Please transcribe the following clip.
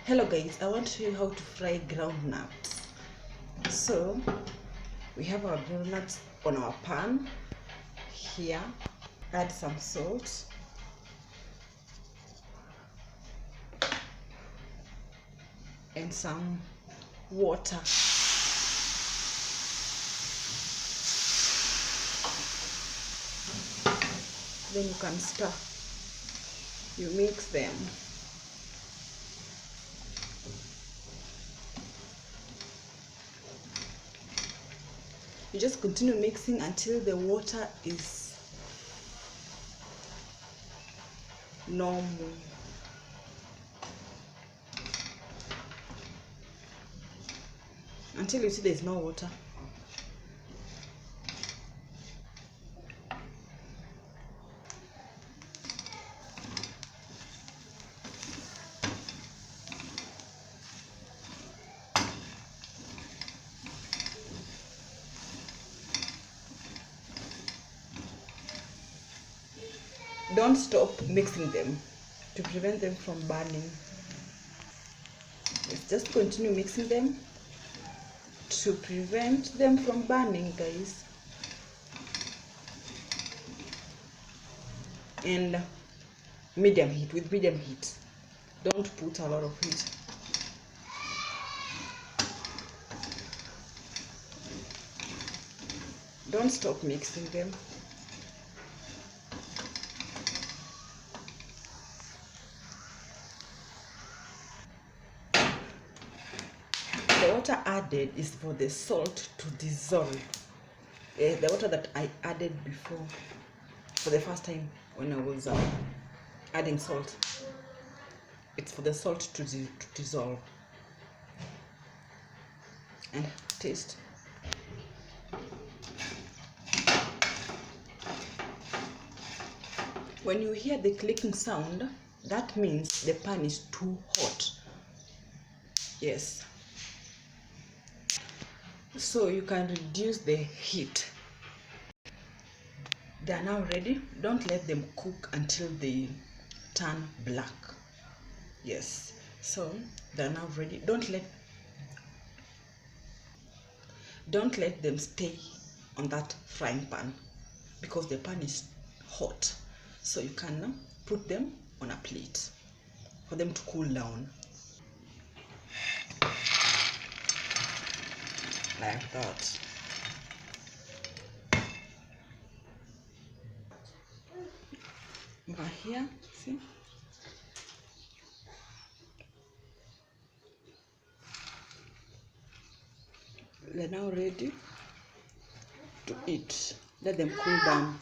Hello guys, I want to show you how to fry groundnuts. So we have our groundnuts on our pan here. Add some salt, and some water. Then you can stir. You mix them. You just continue mixing until the water is normal. Until you see there's no water. Don't stop mixing them to prevent them from burning. Just continue mixing them to prevent them from burning, guys. And medium heat, with medium heat. Don't put a lot of heat. Don't stop mixing them. The water added is for the salt to dissolve. The water that I added before, for the first time when I was adding salt, it's for the salt to dissolve. And taste. When you hear the clicking sound, that means the pan is too hot. Yes. So you can reduce the heat. They are now ready. Don't let them cook until they turn black. Yes. So they are now ready. Don't let them stay on that frying pan because the pan is hot. So you can put them on a plate for them to cool down. Like that. Over here, see? They're now ready to eat. Let them cool down.